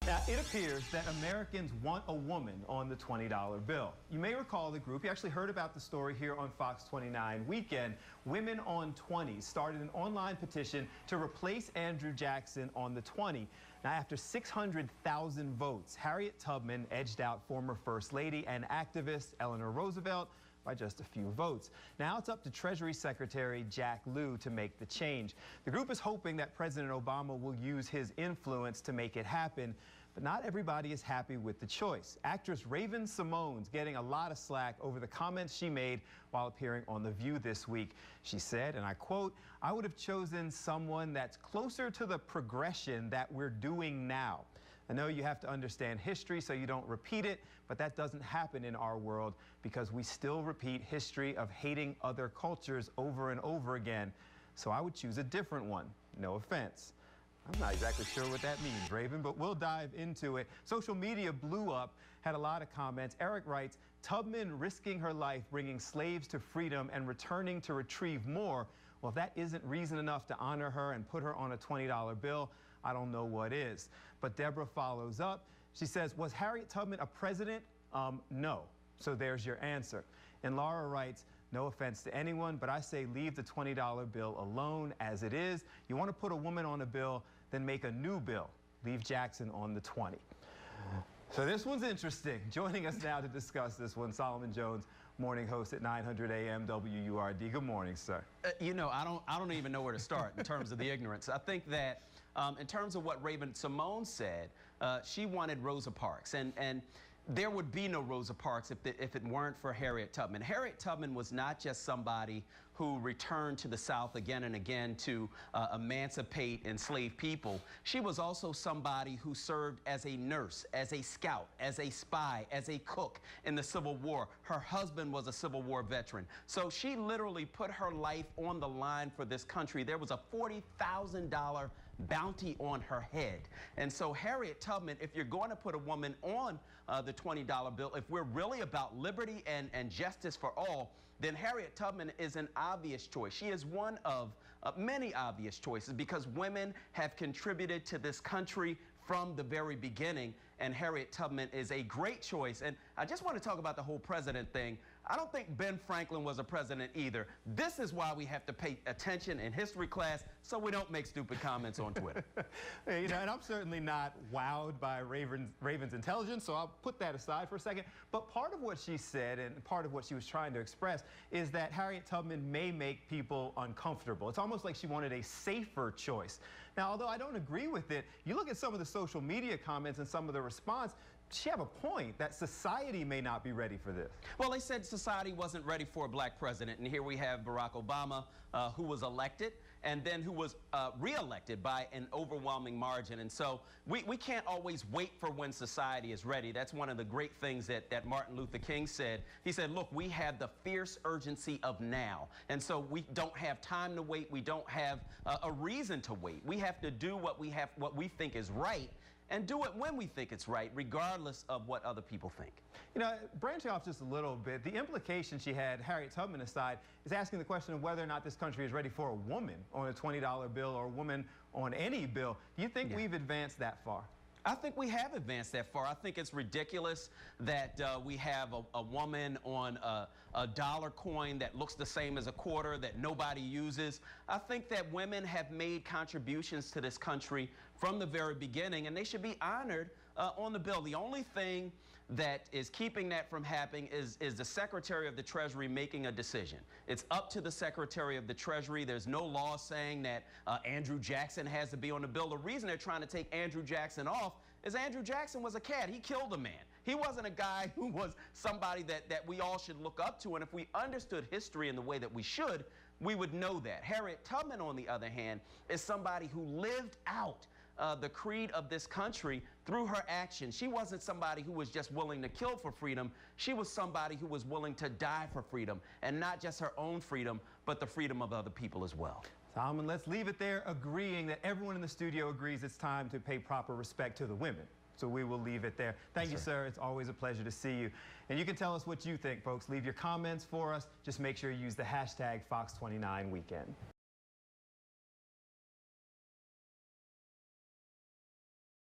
Now, it appears that Americans want a woman on the $20 bill. You may recall the group. You actually heard about the story here on Fox 29 Weekend. Women on 20 started an online petition to replace Andrew Jackson on the 20. Now, after 600,000 votes, Harriet Tubman edged out former First Lady and activist Eleanor Roosevelt by just a few votes. Now it's up to Treasury Secretary Jack Lew to make the change. The group is hoping that President Obama will use his influence to make it happen, but not everybody is happy with the choice. Actress Raven-Symoné's getting a lot of slack over the comments she made while appearing on The View this week. She said, and I quote, "I would have chosen someone that's closer to the progression that we're doing now. I know you have to understand history so you don't repeat it, but that doesn't happen in our world because we still repeat history of hating other cultures over and over again. So I would choose a different one. No offense." I'm not exactly sure what that means, Raven, but we'll dive into it. Social media blew up, had a lot of comments. Eric writes, "Tubman risking her life, bringing slaves to freedom and returning to retrieve more. Well, if that isn't reason enough to honor her and put her on a $20 bill, I don't know what is." But Deborah follows up. She says, "Was Harriet Tubman a president? No. So there's your answer." And Laura writes, "No offense to anyone, but I say leave the $20 bill alone as it is. You want to put a woman on a bill, then make a new bill. Leave Jackson on the 20. So this one's interesting. Joining us now to discuss this one, Solomon Jones, morning host at 900 AM WURD. Good morning, sir. You know, I don't even know where to start in terms of the ignorance. I think that in terms of what Raven-Symoné said, she wanted Rosa Parks, and there would be no Rosa Parks if it weren't for Harriet Tubman. Harriet Tubman was not just somebody who returned to the South again and again to emancipate enslaved people. She was also somebody who served as a nurse, as a scout, as a spy, as a cook in the Civil War. Her husband was a Civil War veteran. So she literally put her life on the line for this country. There was a $40,000 bounty on her head. And so Harriet Tubman, if you're going to put a woman on the $20 bill, if we're really about liberty and justice for all, then Harriet Tubman is an obvious choice. She is one of many obvious choices because women have contributed to this country from the very beginning, and Harriet Tubman is a great choice. And I just want to talk about the whole president thing. I don't think Ben Franklin was a president either. This is why we have to pay attention in history class so we don't make stupid comments on Twitter. You know, and I'm certainly not wowed by Raven's intelligence, so I'll put that aside for a second. But part of what she said and part of what she was trying to express is that Harriet Tubman may make people uncomfortable. It's almost like she wanted a safer choice. Now, although I don't agree with it, you look at some of the social media comments and some of the response, she have a point that society may not be ready for this. Well, they said society wasn't ready for a black president, and here we have Barack Obama, who was elected and then who was re-elected by an overwhelming margin. And so we can't always wait for when society is ready. That's one of the great things that Martin Luther King said. He said, look, we have the fierce urgency of now. And so we don't have time to wait. We don't have a reason to wait. We have to do what we think is right, and do it when we think it's right, regardless of what other people think. You know, branching off just a little bit, the implication she had, Harriet Tubman aside, is asking the question of whether or not this country is ready for a woman on a $20 bill or a woman on any bill. Do you think we've advanced that far? I think we have advanced that far. I think it's ridiculous that we have a woman on a dollar coin that looks the same as a quarter that nobody uses. I think that women have made contributions to this country from the very beginning, and they should be honored on the bill. The only thing that is keeping that from happening is the Secretary of the Treasury making a decision. It's up to the Secretary of the Treasury. There's no law saying that Andrew Jackson has to be on the bill. The reason they're trying to take Andrew Jackson off is Andrew Jackson was a cat. He killed a man. He wasn't a guy who was somebody that we all should look up to. And if we understood history in the way that we should, we would know that. Harriet Tubman, on the other hand, is somebody who lived out the creed of this country through her actions. She wasn't somebody who was just willing to kill for freedom. She was somebody who was willing to die for freedom, and not just her own freedom, but the freedom of other people as well. Solomon, let's leave it there, agreeing that everyone in the studio agrees it's time to pay proper respect to the women. So we will leave it there. Thank you, sir. It's always a pleasure to see you. And you can tell us what you think, folks. Leave your comments for us. Just make sure you use the hashtag Fox 29 Weekend.